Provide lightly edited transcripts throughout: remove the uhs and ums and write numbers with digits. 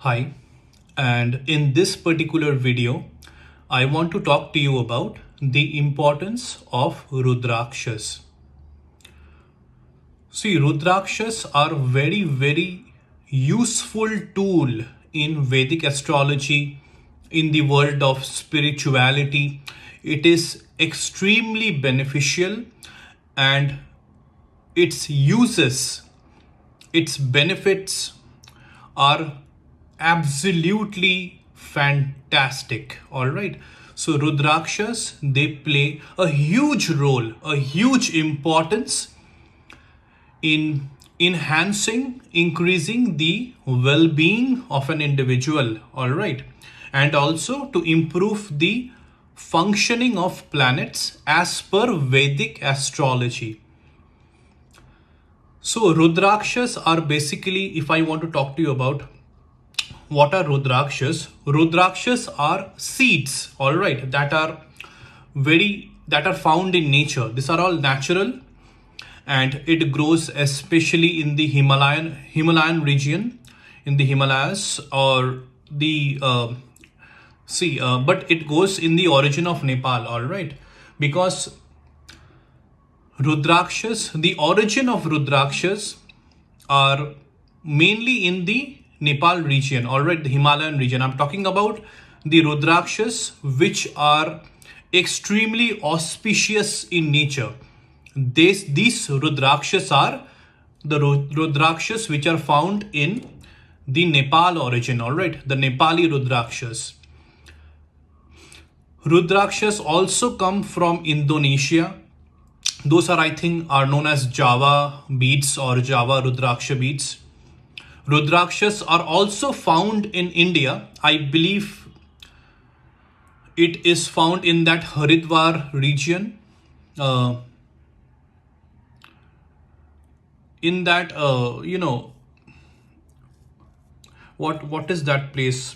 Hi, and in this particular video, I want to talk to you about the importance of Rudrakshas. See, Rudrakshas are very useful tool in Vedic astrology, in the world of spirituality. It is extremely beneficial and its uses, its benefits are absolutely fantastic. All right. So Rudrakshas, they play a huge role, a huge importance in enhancing, increasing the well-being of an individual. All right. And also to improve the functioning of planets as per Vedic astrology. So Rudrakshas are basically, if I want to talk to you about what are Rudrakshas? Rudrakshas are seeds, all right, that are found in nature. These are all natural, and it grows especially in the Himalayan region, in the Himalayas, or the but it goes in the origin of Nepal, all right, because the origin of Rudrakshas are mainly in the Nepal region, all right, the Himalayan region. I'm talking about the Rudrakshas, which are extremely auspicious in nature. These Rudrakshas are the Rudrakshas which are found in the Nepal origin, all right, the Nepali Rudrakshas. Rudrakshas also come from Indonesia. Those are, I think, are known as Java beads or Java Rudraksha beads. Rudrakshas are also found in India. I believe it is found in that Haridwar region. In that, what is that place?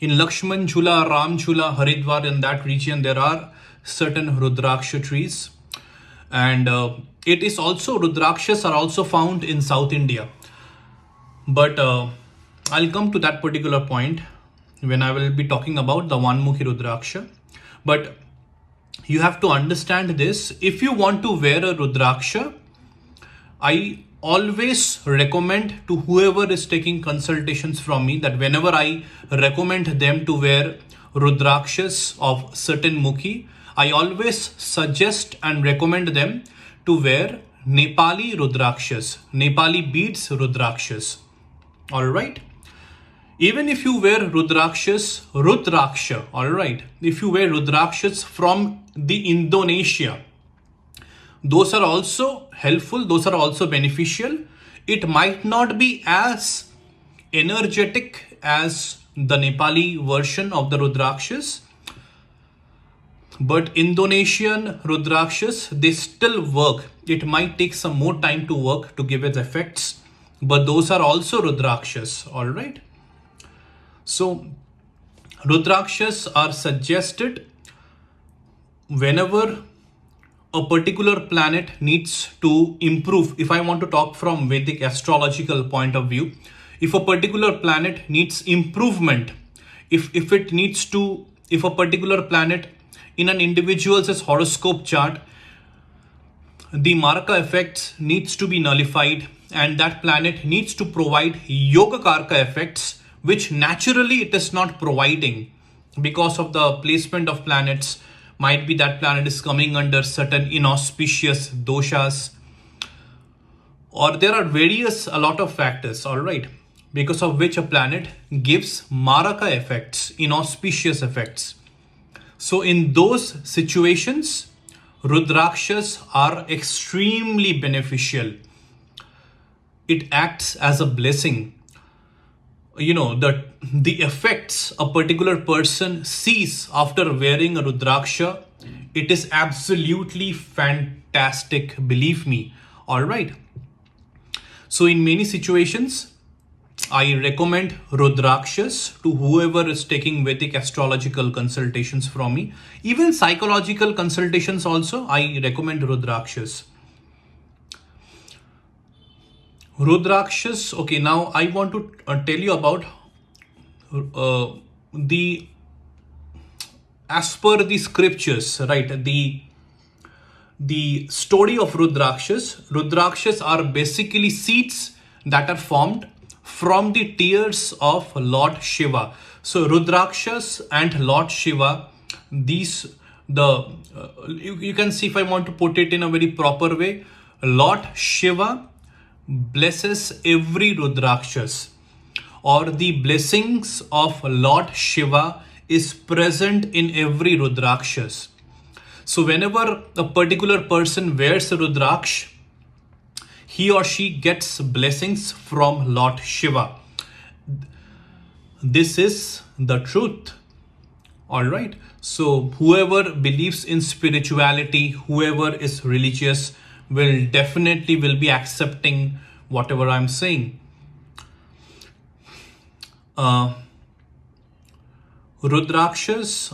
In Lakshman Jhula, Ram Jhula, Haridwar, in that region, there are certain Rudraksha trees. And it is also, Rudrakshas are also found in South India. But I'll come to that particular point when I will be talking about the Vanmukhi Rudraksha. But you have to understand this. If you want to wear a Rudraksha, I always recommend to whoever is taking consultations from me that whenever I recommend them to wear Rudrakshas of certain Mukhi, I always suggest and recommend them to wear Nepali Rudrakshas, Nepali beads Rudrakshas. All right. Even if you wear Rudraksha, all right. If you wear Rudrakshas from the Indonesia, those are also helpful. Those are also beneficial. It might not be as energetic as the Nepali version of the Rudrakshas, but Indonesian Rudrakshas, they still work. It might take some more time to work to give its effects, but those are also Rudrakshas, all right? So Rudrakshas are suggested whenever a particular planet needs to improve. If I want to talk from Vedic astrological point of view, if a particular planet needs improvement, if a particular planet in an individual's horoscope chart, the Maraka effects needs to be nullified, and that planet needs to provide Yoga Karka effects, which naturally it is not providing because of the placement of planets. Might be that planet is coming under certain inauspicious doshas, or there are a lot of factors, all right, because of which a planet gives Maraka effects, inauspicious effects. So in those situations, Rudrakshas are extremely beneficial. It acts as a blessing. The effects a particular person sees after wearing a Rudraksha, it is absolutely fantastic, believe me. All right. So in many situations, I recommend Rudrakshas to whoever is taking Vedic astrological consultations from me. Even psychological consultations also, I recommend Rudrakshas. Rudrakshas, okay, now I want to tell you about the as per the scriptures, right? The story of Rudrakshas are basically seeds that are formed from the tears of Lord Shiva. So Rudrakshas and Lord Shiva, these you can see, if I want to put it in a very proper way, Lord Shiva blesses every Rudrakshas, or the blessings of Lord Shiva is present in every Rudrakshas. So whenever a particular person wears a Rudraksh, he or she gets blessings from Lord Shiva. This is the truth. All right. So whoever believes in spirituality, whoever is religious, will definitely will be accepting whatever I'm saying. Rudrakshas,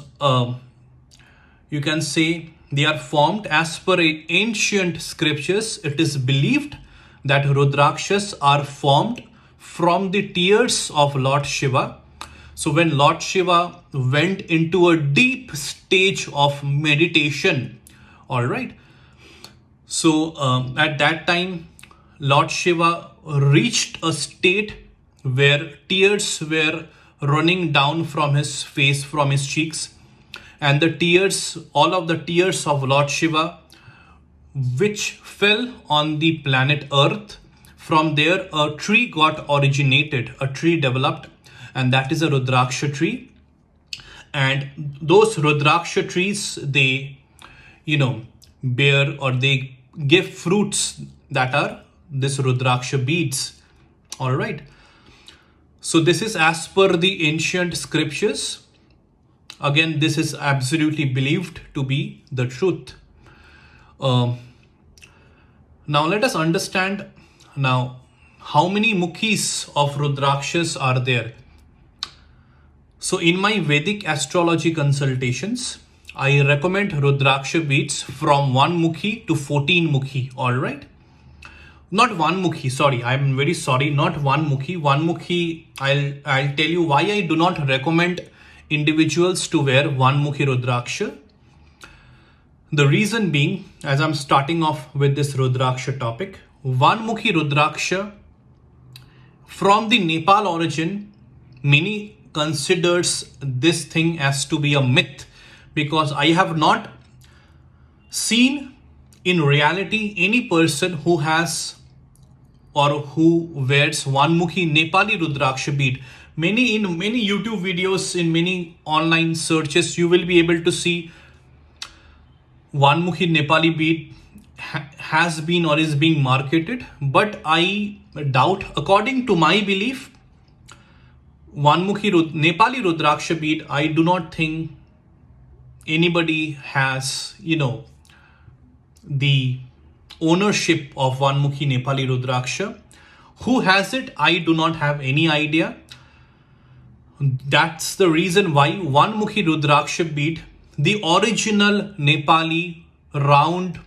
you can say they are formed as per ancient scriptures. It is believed that Rudrakshas are formed from the tears of Lord Shiva. So when Lord Shiva went into a deep stage of meditation, all right. So at that time, Lord Shiva reached a state where tears were running down from his face, from his cheeks, and the tears, all of the tears of Lord Shiva, which fell on the planet Earth. From there, a tree got originated, a tree developed, and that is a Rudraksha tree. And those Rudraksha trees, they, bear, or they give fruits that are this Rudraksha beads. All right. So this is as per the ancient scriptures. Again, this is absolutely believed to be the truth. Now let us understand now how many mukhis of Rudrakshas are there. So in my Vedic astrology consultations, I recommend Rudraksha beads from 1 mukhi to 14 mukhi. All right. Not 1 mukhi, sorry, I'm very sorry, not 1 mukhi. 1 mukhi, I'll tell you why I do not recommend individuals to wear 1 mukhi Rudraksha. The reason being, as I'm starting off with this Rudraksha topic, 1 mukhi Rudraksha from the Nepal origin, many considers this thing as to be a myth, because I have not seen in reality any person who has or who wears 1 mukhi Nepali Rudraksha bead. In many YouTube videos, in many online searches, you will be able to see 1 mukhi Nepali bead has been or is being marketed. But I doubt, according to my belief, 1 mukhi Nepali Rudraksha bead, I do not think anybody has, the ownership of 1 mukhi Nepali Rudraksha. Who has it? I do not have any idea. That's the reason why 1 mukhi Rudraksha bead, the original Nepali round,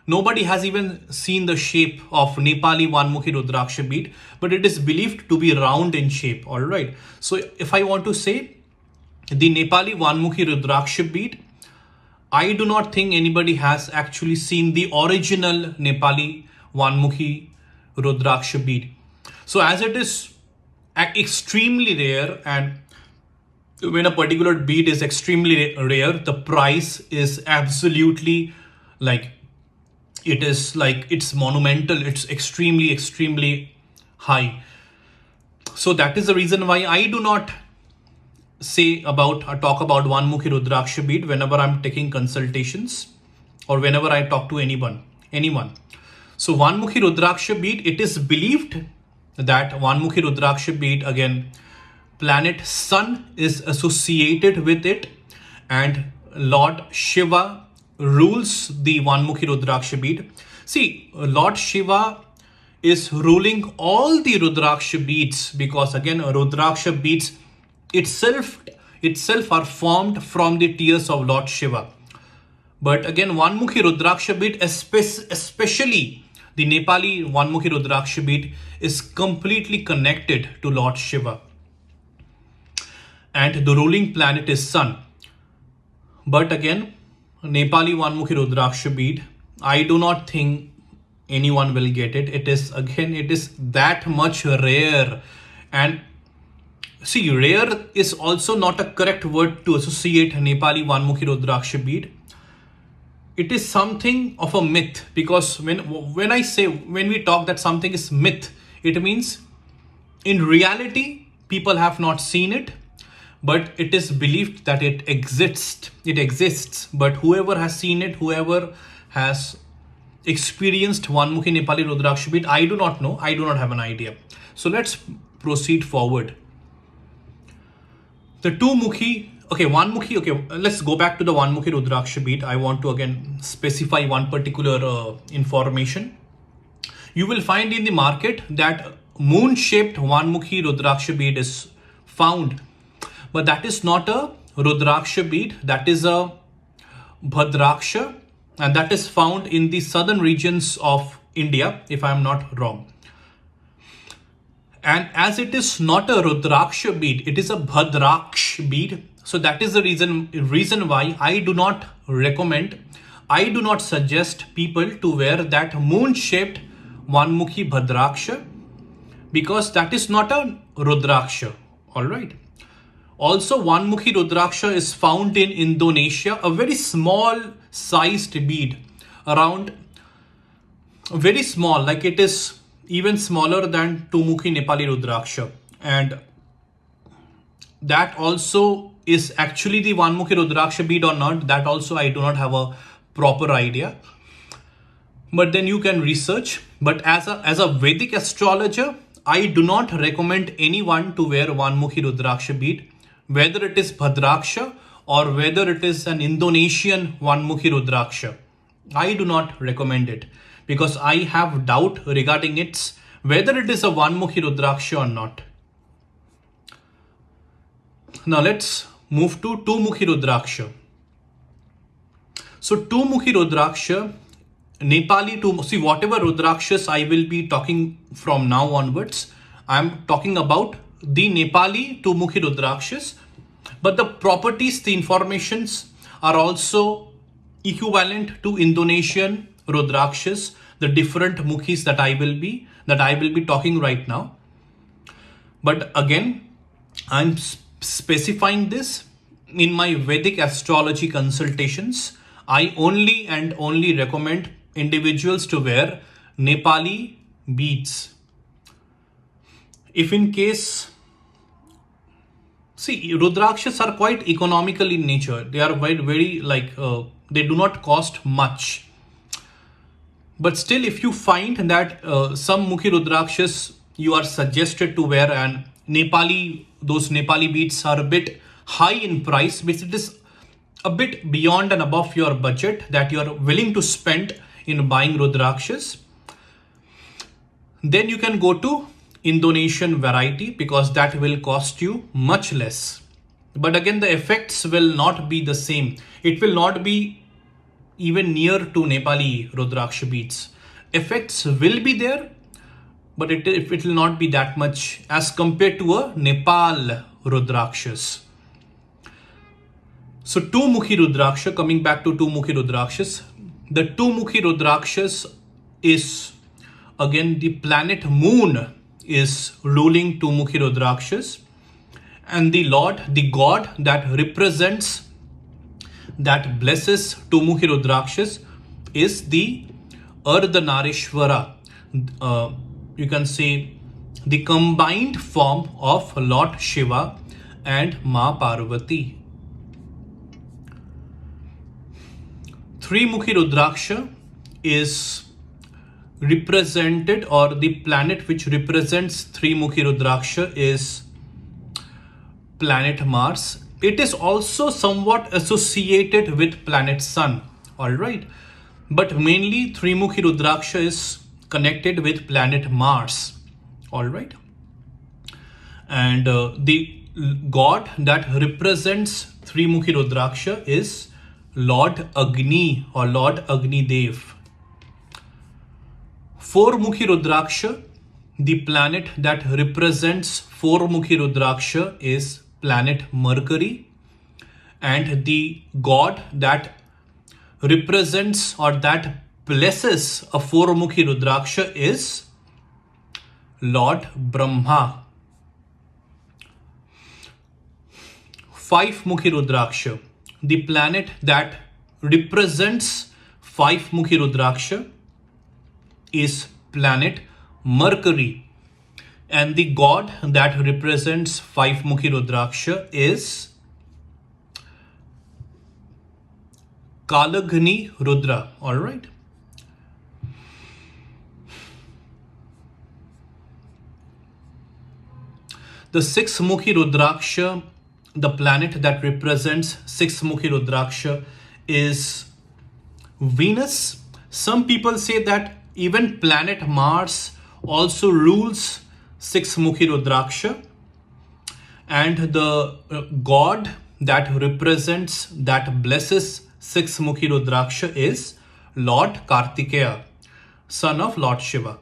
nobody has even seen the shape of Nepali 1 mukhi Rudraksha bead, but it is believed to be round in shape. All right. So if I want to say the Nepali 1 mukhi Rudraksha bead, I do not think anybody has actually seen the original Nepali 1 mukhi Rudraksha bead. So as it is extremely rare, and when a particular bead is extremely rare, the price is absolutely it's monumental, it's extremely high. So that is the reason why I do not talk about 1 mukhi Rudraksha bead whenever I'm taking consultations or whenever I talk to anyone. So 1 mukhi Rudraksha bead, it is believed that 1 mukhi Rudraksha bead, again, planet Sun is associated with it, and Lord Shiva rules the 1 mukhi Rudraksha bead. See, Lord Shiva is ruling all the Rudraksha beads, because again, Rudraksha beads itself are formed from the tears of Lord Shiva. But again, 1 mukhi Rudraksha bead, especially the Nepali 1 mukhi Rudraksha bead, is completely connected to Lord Shiva. and the ruling planet is Sun. But again, Nepali Vanmukhi Rudraksha bead, I do not think anyone will get it. It is that much rare. And see, rare is also not a correct word to associate Nepali Vanmukhi Rudraksha bead. It is something of a myth, because when we talk that something is myth, it means in reality people have not seen it, but it is believed that it exists. But whoever has seen it, whoever has experienced Vanmukhi Nepali Rudraksha bead, I do not know, I do not have an idea. So let's proceed forward. The two-mukhi, okay, Vanmukhi, okay, let's go back to the Vanmukhi Rudraksha bead. I want to again specify one particular information. You will find in the market that moon-shaped Vanmukhi Rudraksha bead is found, but that is not a Rudraksha bead, that is a Bhadraksha, and that is found in the southern regions of India, if I am not wrong. And as it is not a Rudraksha bead, it is a Bhadraksh bead. So that is the reason why I do not recommend, I do not suggest people to wear that moon-shaped Vanmukhi Bhadraksha, because that is not a Rudraksha. Alright. Also, Vanmukhi Rudraksha is found in Indonesia, a very small sized bead, around very small, like it is even smaller than Two-mukhi Nepali Rudraksha. And that also is actually the Vanmukhi Rudraksha bead or not, that also I do not have a proper idea. But then you can research. But as a Vedic astrologer, I do not recommend anyone to wear Vanmukhi Rudraksha bead, whether it is Bhadraksha or whether it is an Indonesian Vanmukhi Rudraksha. I do not recommend it, because I have doubt regarding its whether it is a Vanmukhi Rudraksha or not. Now let's move to Two-mukhi Rudraksha. So Two-mukhi Rudraksha, Nepali see, whatever Rudrakshas I will be talking from now onwards, I am talking about the Nepali Two-mukhi Rudrakshas, but the properties, the informations are also equivalent to Indonesian Rudrakshas, the different mukhis that I will be talking right now. But again, I'm specifying this in my Vedic astrology consultations. I only recommend individuals to wear Nepali beads. If in case, see, Rudrakshas are quite economical in nature. They are very they do not cost much. But still, if you find that some Mukhi Rudrakshas you are suggested to wear, and those Nepali beads are a bit high in price, which it is a bit beyond and above your budget that you are willing to spend in buying Rudrakshas, then you can go to Indonesian variety, because that will cost you much less. But again, the effects will not be the same. It will not be even near to Nepali Rudraksha beads. Effects will be there, but it will not be that much as compared to a Nepal Rudrakshas. So Two-mukhi Rudraksha, coming back to Two-mukhi Rudrakshas, the Two-mukhi Rudrakshas is again the planet Moon is ruling Two-mukhi Rudrakshas, and the God that represents, that blesses Two-mukhi Rudrakshas is the Ardhanarishvara. You can say the combined form of Lord Shiva and Ma Parvati. Three-mukhi Rudraksha is represented, or the planet which represents Three-mukhi Rudraksha is planet Mars. It is also somewhat associated with planet Sun, alright, but mainly Three-mukhi Rudraksha is connected with planet Mars, alright. And the god that represents Three-mukhi Rudraksha is Lord Agni or Lord Agni Dev. Four-mukhi Rudraksha, the planet that represents Four-mukhi Rudraksha is planet Mercury. And the god that represents or that blesses a four-mukhi Rudraksha is Lord Brahma. Five-mukhi Rudraksha. The planet that represents five-mukhi Rudraksha is planet Mercury. And the god that represents five-mukhi Rudraksha is Kalagni Rudra. All right. The six-mukhi Rudraksha, the planet that represents six-mukhi Rudraksha is Venus. Some people say that even planet Mars also rules six-mukhi Rudraksha. And the god that represents, that blesses six-mukhi Rudraksha is Lord Kartikeya, son of Lord Shiva.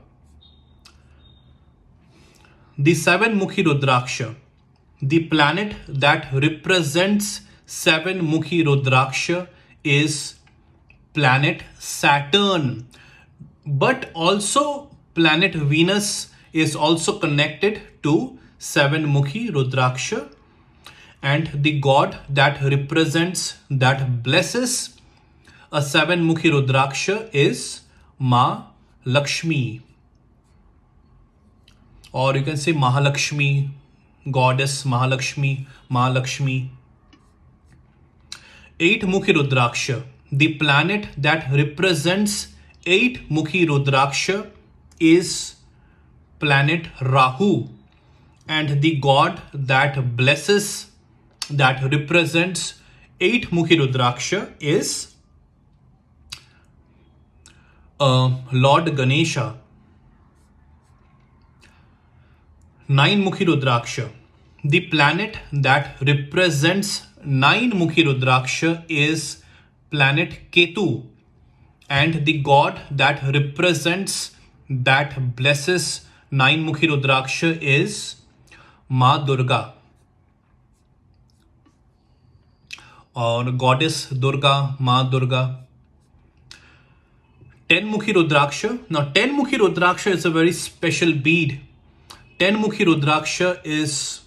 The seven-mukhi Rudraksha, the planet that represents seven-mukhi Rudraksha is planet Saturn. But also planet Venus is also connected to seven-mukhi Rudraksha. And the god that represents, that blesses a seven-mukhi Rudraksha is Ma Lakshmi. Or you can say Mahalakshmi, goddess Mahalakshmi, Ma Lakshmi. Eight-mukhi Rudraksha, the planet that represents eight-mukhi Rudraksha is planet Rahu. And the god that blesses, that represents eight-mukhi Rudraksha is Lord Ganesha. Nine-mukhi Rudraksha, the planet that represents nine-mukhi Rudraksha is planet Ketu. And the god that represents, that blesses nine-mukhi Rudraksha is Ma Durga, or goddess Durga, Ma Durga. Ten-mukhi Rudraksha. Now, ten-mukhi Rudraksha is a very special bead. Ten-mukhi Rudraksha is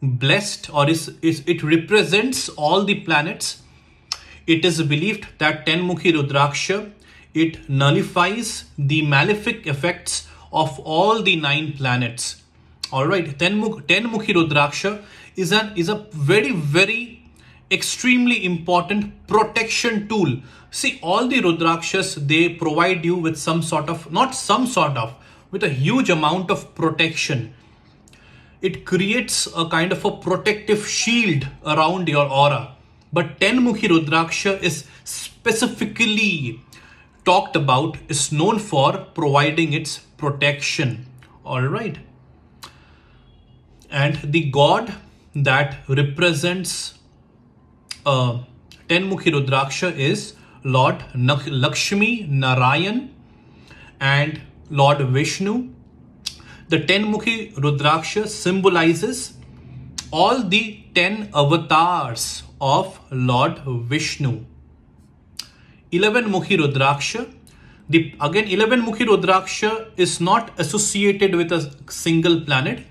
blessed, or it represents all the planets. It is believed that ten-mukhi Rudraksha, it nullifies the malefic effects of all the nine planets. All right, ten-mukhi Rudraksha is a very, very extremely important protection tool. See, all the Rudrakshas, they provide you with some sort of, not some sort of, with a huge amount of protection. It creates a kind of a protective shield around your aura. But ten-mukhi Rudraksha is specifically talked about, is known for providing its protection. All right. And the god that represents ten-mukhi Rudraksha is Lord Lakshmi Narayan and Lord Vishnu. The ten-mukhi Rudraksha symbolizes all the 10 avatars of Lord Vishnu. 11-mukhi Rudraksha. Again, 11-mukhi Rudraksha is not associated with a single planet.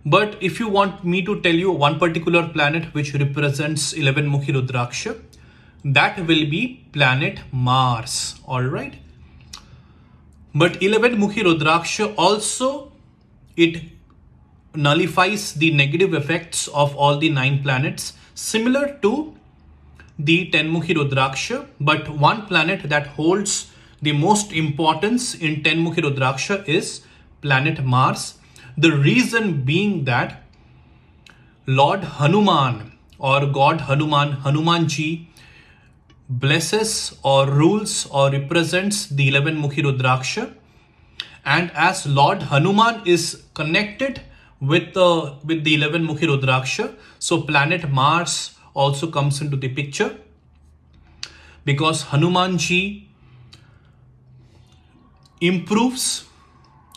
But if you want me to tell you one particular planet which represents 11-mukhi Rudraksha, that will be planet Mars. All right. But 11-mukhi Rudraksha also, it nullifies the negative effects of all the nine planets, similar to the 10-mukhi Rudraksha. But one planet that holds the most importance in 10-mukhi Rudraksha is planet Mars. The reason being that Lord Hanuman, or God Hanuman, Hanumanji, blesses or rules or represents the 11-mukhi Rudraksha. And as Lord Hanuman is connected with the 11-mukhi Rudraksha, so planet Mars also comes into the picture, because Hanumanji improves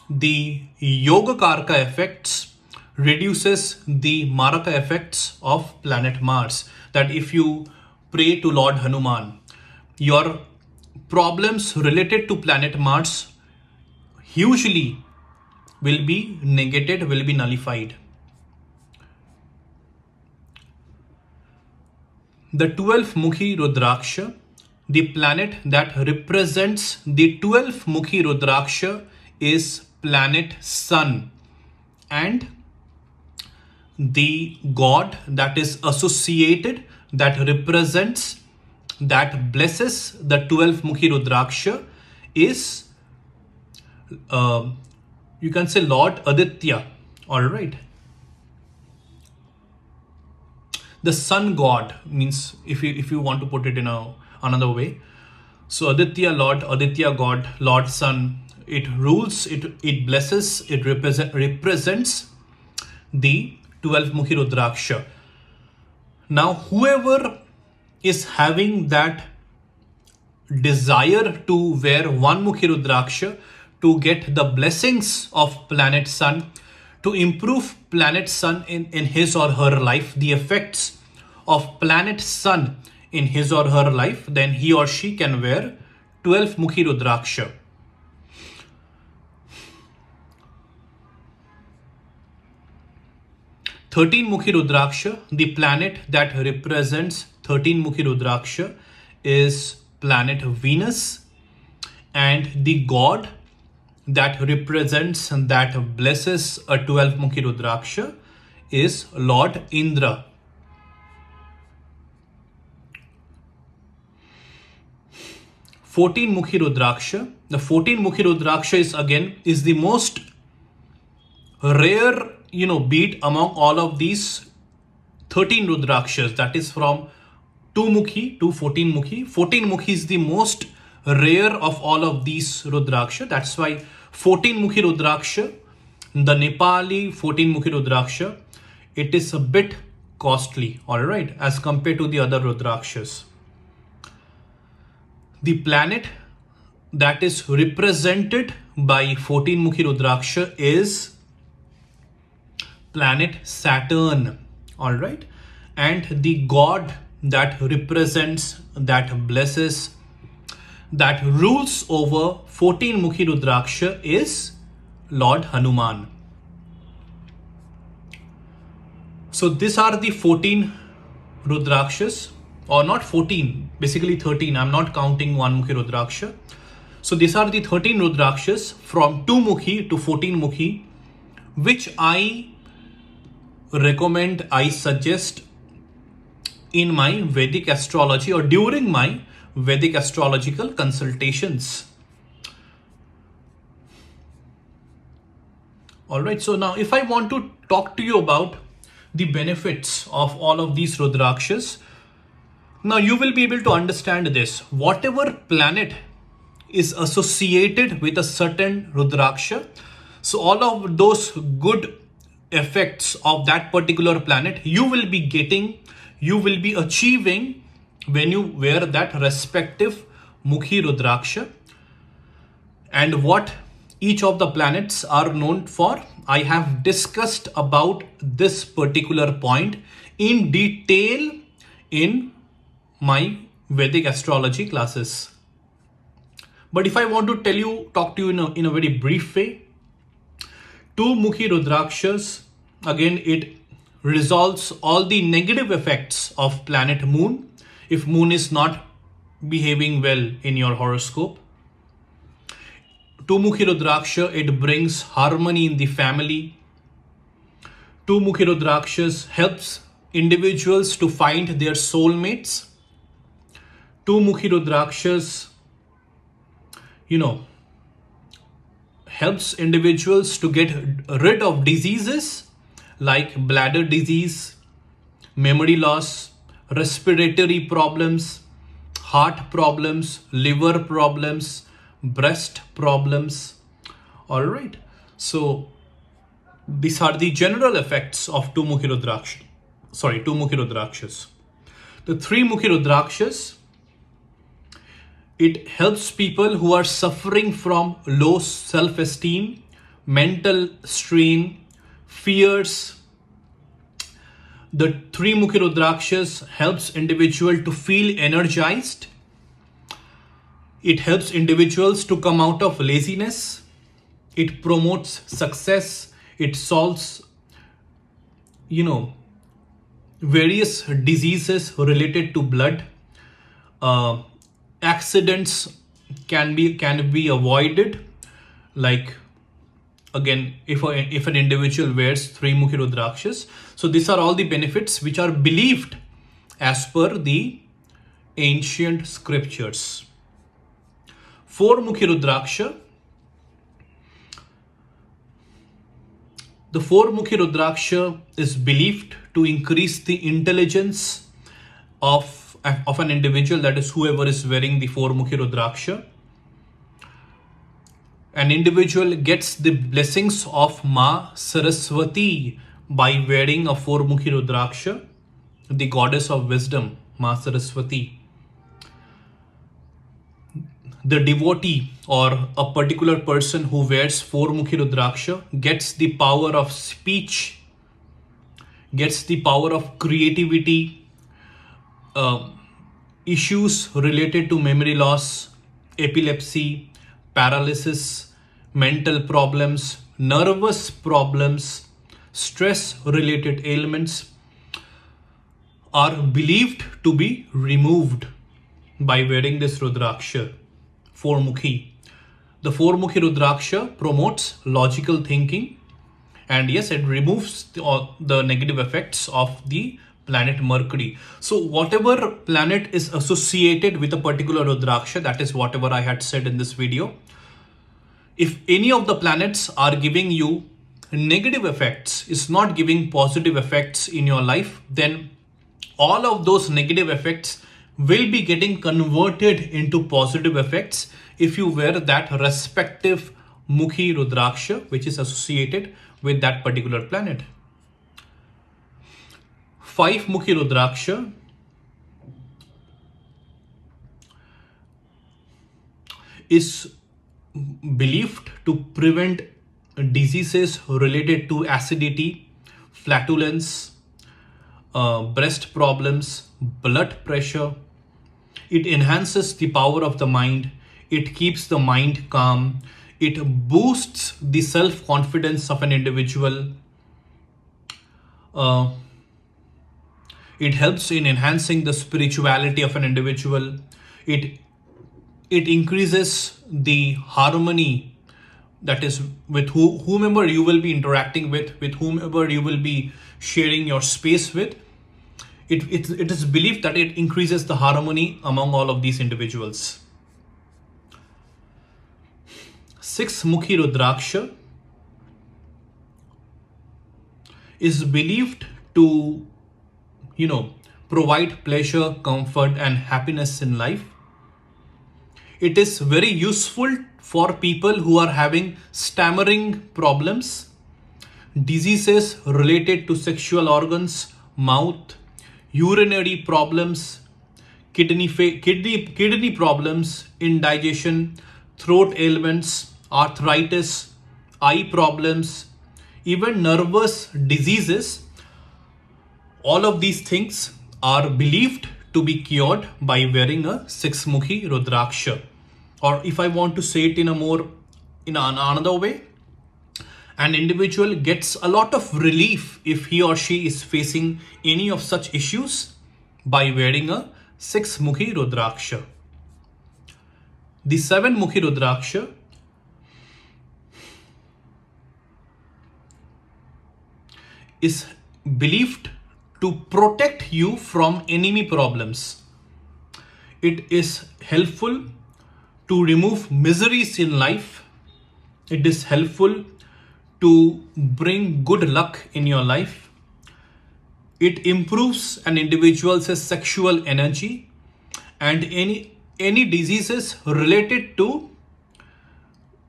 the Yogakarka effects reduces the Maraka effects of planet Mars. That if you pray to Lord Hanuman, your problems related to planet Mars usually will be negated, will be nullified. The 12 Mukhi Rudraksha, the planet that represents the 12 Mukhi Rudraksha is planet Sun, and the god that is associated, that represents, that blesses the 12 Mukhi Rudraksha is, you can say, Lord Aditya. All right. The sun god means, if you want to put it in another way, so Aditya, Lord Aditya god, Lord Sun, it rules, it blesses, it represents the 12 Mukhi Rudraksha. Now whoever is having that desire to wear one Mukhi Rudraksha to get the blessings of planet Sun, to improve planet Sun in his or her life, the effects of planet Sun in his or her life, then he or she can wear 12 Mukhi Rudraksha. Thirteen Mukhi Rudraksha, the planet that represents 13 Mukhi Rudraksha is planet Venus, and the god that represents and that blesses a 12 Mukhi Rudraksha is Lord Indra. The 14 Mukhi Rudraksha is the most rare beat among all of these 13 Rudrakshas. That is from 2 Mukhi to 14 Mukhi. 14 Mukhi is the most rare of all of these Rudraksha. That's why 14 Mukhi Rudraksha, the Nepali 14 Mukhi Rudraksha, it is a bit costly, all right, as compared to the other Rudrakshas. The planet that is represented by 14 Mukhi Rudraksha is planet Saturn, all right, and the god that represents, that blesses, that rules over 14 Mukhi Rudraksha is Lord Hanuman. So these are the 14 Rudrakshas, or not 14, basically 13. I'm not counting one Mukhi Rudraksha. So these are the 13 Rudrakshas from 2 Mukhi to 14 Mukhi, which I recommend, I suggest in my Vedic astrology or during my Vedic astrological consultations. All right, so now if I want to talk to you about the benefits of all of these Rudrakshas, now you will be able to understand this. Whatever planet is associated with a certain Rudraksha, so all of those good effects of that particular planet you will be getting, you will be achieving when you wear that respective Mukhi Rudraksha. And what each of the planets are known for, I have discussed about this particular point in detail in my Vedic astrology classes. But if I want to talk to you in a very brief way, 2 Mukhi Rudrakshas, again, it resolves all the negative effects of planet Moon if Moon is not behaving well in your horoscope. 2 Mukhi Rudraksha, it brings harmony in the family. 2 Mukhi Rudrakshas helps individuals to find their soulmates. 2 Mukhi Rudrakshas, helps individuals to get rid of diseases like bladder disease, memory loss, respiratory problems, heart problems, liver problems, breast problems. All right. So these are the general effects of 2 Mukhi Rudrakshas. The 3 Mukhi Rudrakshas, it helps people who are suffering from low self-esteem, mental strain, fears. The Trimukhi Rudrakshas helps individual to feel energized. It helps individuals to come out of laziness. It promotes success. It solves, various diseases related to blood. Accidents can be avoided. Like, again, if an individual wears Trimukhi Rudrakshas. So these are all the benefits which are believed as per the ancient scriptures. Four-Mukhi Rudraksha. The Four-Mukhi Rudraksha is believed to increase the intelligence of an individual, that is whoever is wearing the Four-Mukhi Rudraksha. An individual gets the blessings of Ma Saraswati by wearing a Four-Mukhi Rudraksha, the goddess of wisdom, Ma Saraswati. The devotee or a particular person who wears Four-Mukhi Rudraksha gets the power of speech, gets the power of creativity, issues related to memory loss, epilepsy, paralysis, mental problems, nervous problems, stress related ailments are believed to be removed by wearing this Rudraksha, Four-Mukhi. The Four-Mukhi Rudraksha promotes logical thinking, and yes, it removes the negative effects of the planet Mercury. So whatever planet is associated with a particular Rudraksha, that is whatever I had said in this video. If any of the planets are giving you negative effects, is not giving positive effects in your life, then all of those negative effects will be getting converted into positive effects if you wear that respective Mukhi Rudraksha, which is associated with that particular planet. Five-Mukhi Rudraksha is believed to prevent diseases related to acidity, flatulence, breast problems, blood pressure. It enhances the power of the mind. It keeps the mind calm. It boosts the self-confidence of an individual. It helps in enhancing the spirituality of an individual. It increases the harmony, that is with whomever you will be interacting with whomever you will be sharing your space with. It is believed that it increases the harmony among all of these individuals. Six-Mukhi Rudraksha is believed to, provide pleasure, comfort, and happiness in life. It is very useful for people who are having stammering problems, diseases related to sexual organs, mouth, urinary problems, kidney problems, indigestion, throat ailments, arthritis, eye problems, even nervous diseases. All of these things are believed to be cured by wearing a Six-Mukhi Rudraksha. Or if I want to say it in another way, an individual gets a lot of relief if he or she is facing any of such issues by wearing a Six-Mukhi Rudraksha. The Seven-Mukhi Rudraksha is believed to protect you from enemy problems. It is helpful to remove miseries in life. It is helpful to bring good luck in your life. It improves an individual's sexual energy and any diseases related to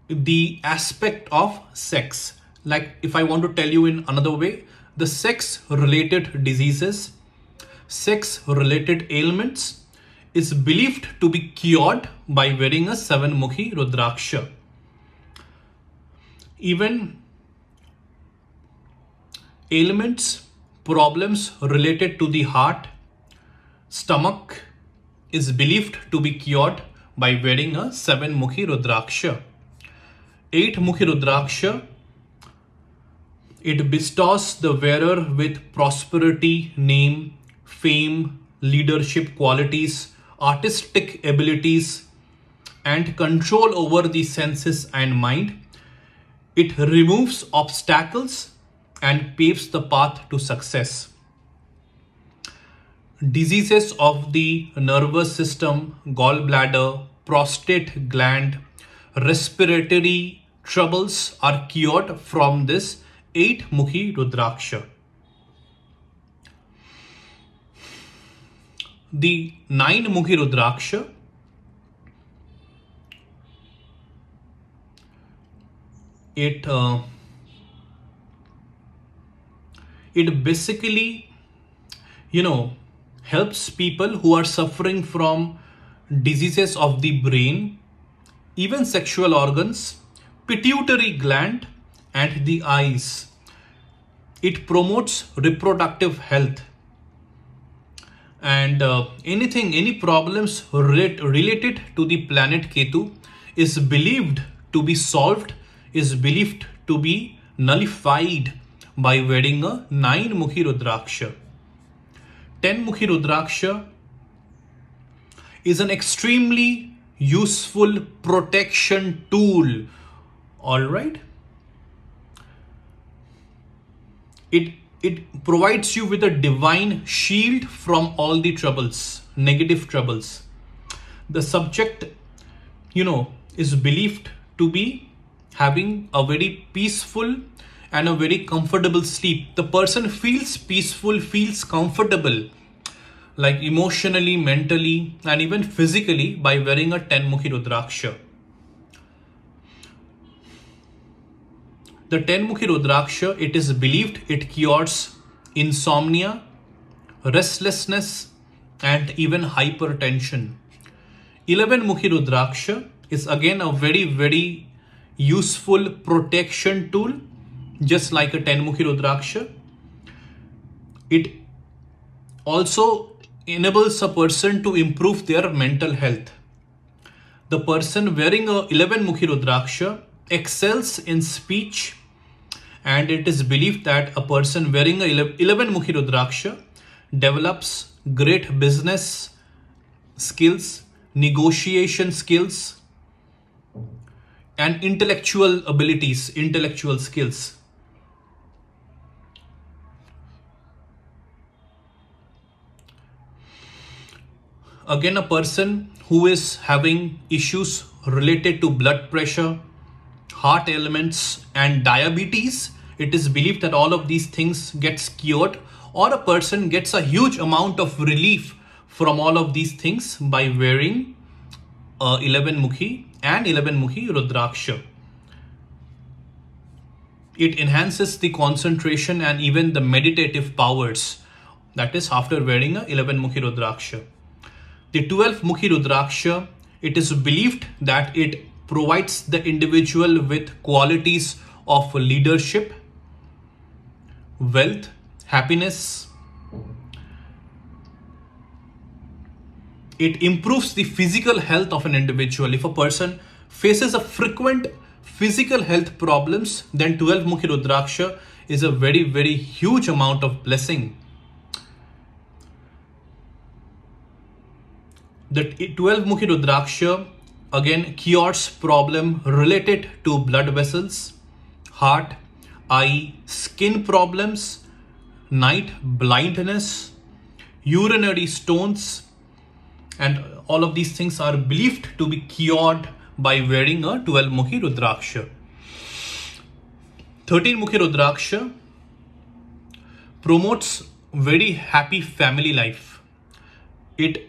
the aspect of sex. Like, if I want to tell you in another way, the sex related diseases, sex related ailments is believed to be cured by wearing a Seven-Mukhi Rudraksha. Even Ailments, problems related to the heart, stomach is believed to be cured by wearing a 7-mukhi Rudraksha. 8-mukhi Rudraksha, it bestows the wearer with prosperity, name, fame, leadership qualities, artistic abilities, and control over the senses and mind. It removes obstacles and paves the path to success. Diseases of the nervous system, gallbladder, prostate gland, respiratory troubles are cured from this 8-mukhi Rudraksha. The 9-mukhi Rudraksha, it basically, helps people who are suffering from diseases of the brain, even sexual organs, pituitary gland, and the eyes. It promotes reproductive health. And any problems related to the planet Ketu is believed to be solved, is believed to be nullified by wearing a 9-mukhi Rudraksha. 10-mukhi Rudraksha is an extremely useful protection tool. All right. It provides you with a divine shield from all the troubles, negative troubles. The subject, is believed to be having a very peaceful and a very comfortable sleep. The person feels peaceful, feels comfortable, like emotionally, mentally, and even physically by wearing a 10-mukhi Rudraksha. The 10-mukhi Rudraksha, it is believed it cures insomnia, restlessness, and even hypertension. 11-mukhi Rudraksha is again a very, very useful protection tool, just like a 10-mukhi Rudraksha. It also enables a person to improve their mental health. The person wearing a 11-mukhi Rudraksha excels in speech, and it is believed that a person wearing a 11-mukhi Rudraksha develops great business skills, negotiation skills, and intellectual abilities, intellectual skills. Again, a person who is having issues related to blood pressure, heart ailments, and diabetes, it is believed that all of these things gets cured, or a person gets a huge amount of relief from all of these things by wearing 11-mukhi and 11-mukhi Rudraksha. It enhances the concentration and even the meditative powers. That is after wearing a 11-mukhi Rudraksha. The 12-mukhi Rudraksha, it is believed that it provides the individual with qualities of leadership, wealth, happiness. It improves the physical health of an individual. If a person faces a frequent physical health problems, then 12-mukhi Rudraksha is a very, very huge amount of blessing. The 12-mukhi Rudraksha again cures problem related to blood vessels, heart, eye, skin problems, night blindness, urinary stones, and all of these things are believed to be cured by wearing a 12-mukhi Rudraksha. 13-mukhi Rudraksha promotes very happy family life. It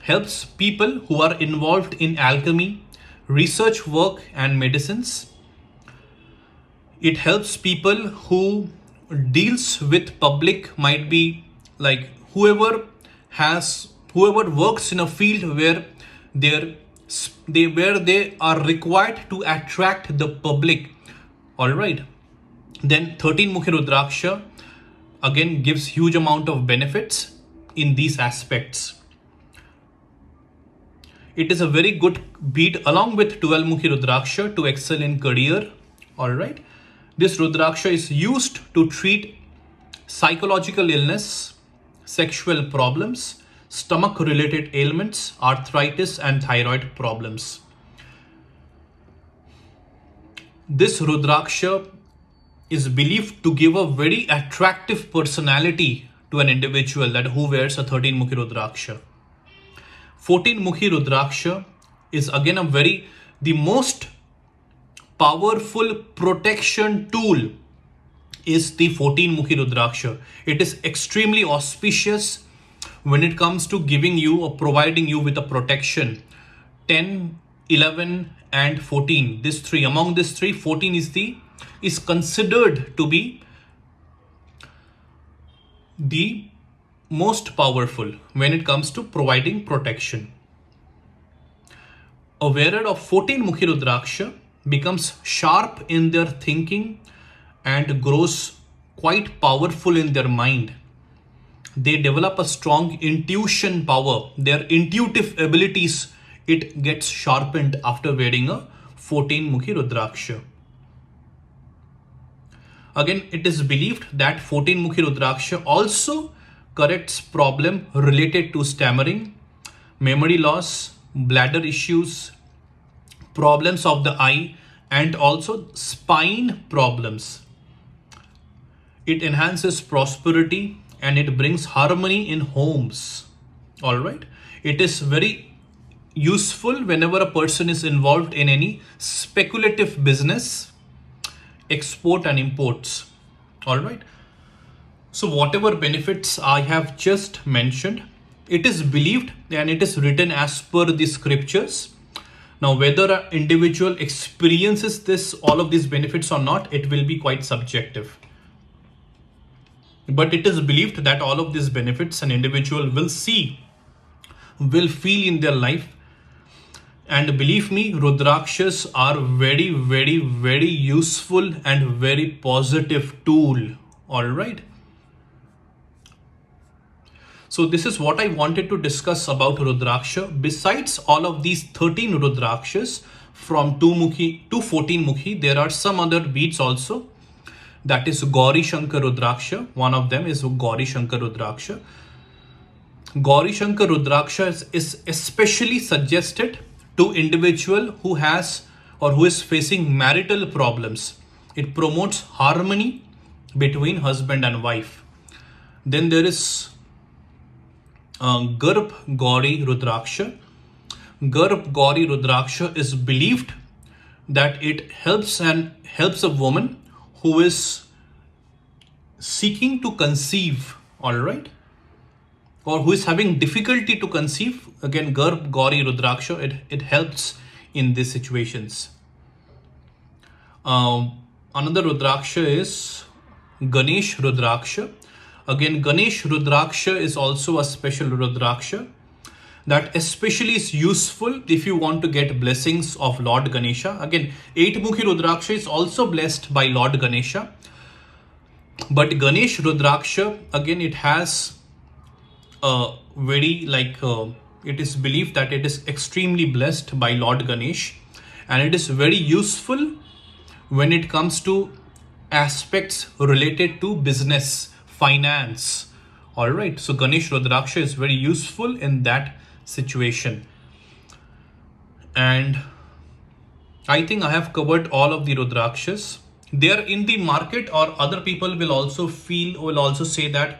helps people who are involved in alchemy, research work, and medicines. It helps people who deals with public, might be like whoever works in a field where they are required to attract the public. All right. Then 13 Mukhi Rudraksha again gives huge amount of benefits in these aspects. It is a very good beat along with 12 Mukhi Rudraksha to excel in career. Alright. This Rudraksha is used to treat psychological illness, sexual problems, stomach related ailments, arthritis and thyroid problems. This Rudraksha is believed to give a very attractive personality to an individual that who wears a 13 Mukhi Rudraksha. 14 Mukhi Rudraksha is again the most powerful protection tool is the 14 Mukhi Rudraksha. It is extremely auspicious when it comes to giving you or providing you with a protection. 10, 11 and 14. Among these three, 14 is considered to be the most powerful when it comes to providing protection. A wearer of 14 Mukhi Rudraksha becomes sharp in their thinking and grows quite powerful in their mind. They develop a strong intuition power. Their intuitive abilities, it gets sharpened after wearing a 14 Mukhi Rudraksha. Again, it is believed that 14 Mukhi Rudraksha also corrects problem related to stammering, memory loss, bladder issues, problems of the eye, and also spine problems. It enhances prosperity and it brings harmony in homes. All right. It is very useful whenever a person is involved in any speculative business, export and imports. All right. So whatever benefits I have just mentioned, it is believed and it is written as per the scriptures. Now, whether an individual experiences all of these benefits or not, it will be quite subjective. But it is believed that all of these benefits an individual will feel in their life. And believe me, Rudrakshas are very, very, very useful and very positive tool. All right. So this is what I wanted to discuss about Rudraksha. Besides all of these 13 Rudrakshas from 2 Mukhi to 14 Mukhi, there are some other beads also. That is Gauri Shankar Rudraksha. One of them is Gauri Shankar Rudraksha. Gauri Shankar Rudraksha is especially suggested to individual who has or who is facing marital problems. It promotes harmony between husband and wife. Then there is Garb Gauri Rudraksha. Garb Gauri Rudraksha is believed that it helps a woman who is seeking to conceive, all right, or who is having difficulty to conceive. Again, Garb Gauri Rudraksha, it helps in these situations. Another Rudraksha is Ganesh Rudraksha. Again, Ganesh Rudraksha is also a special Rudraksha that especially is useful if you want to get blessings of Lord Ganesha. Again, 8 Mukhi Rudraksha is also blessed by Lord Ganesha. But Ganesh Rudraksha, again, it has a very it is believed that it is extremely blessed by Lord Ganesh. And it is very useful when it comes to aspects related to business, finance. All right. So Ganesh Rudraksha is very useful in that situation. And I think I have covered all of the Rudrakshas. They are in the market, or other people will also say that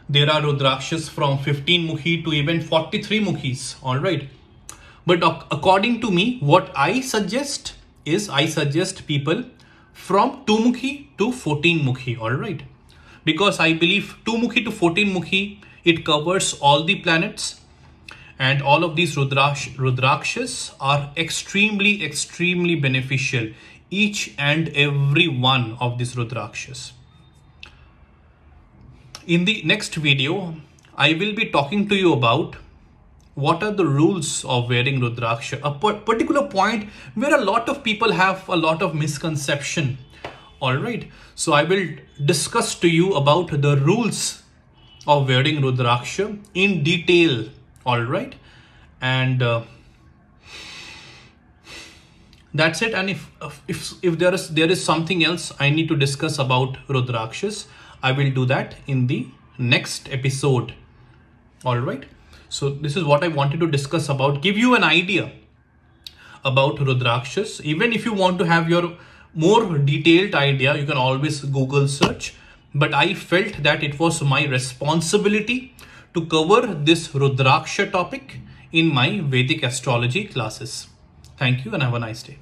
there are Rudrakshas from 15 Mukhi to even 43 Mukhis. All right. But according to me, what I suggest people from 2 Mukhi to 14 Mukhi. All right. Because I believe 2 Mukhi to 14 Mukhi, it covers all the planets, and all of these Rudrakshas are extremely, extremely beneficial. Each and every one of these Rudrakshas. In the next video, I will be talking to you about what are the rules of wearing Rudraksha, a particular point where a lot of people have a lot of misconception All right. So I will discuss to you about the rules of wearing Rudraksha in detail. All right. And that's it. And if there is something else I need to discuss about Rudrakshas, I will do that in the next episode. All right. So this is what I wanted to discuss about, give you an idea about Rudrakshas. Even if you want to have your more detailed idea, you can always Google search. But I felt that it was my responsibility to cover this Rudraksha topic in my Vedic astrology classes. Thank you and have a nice day.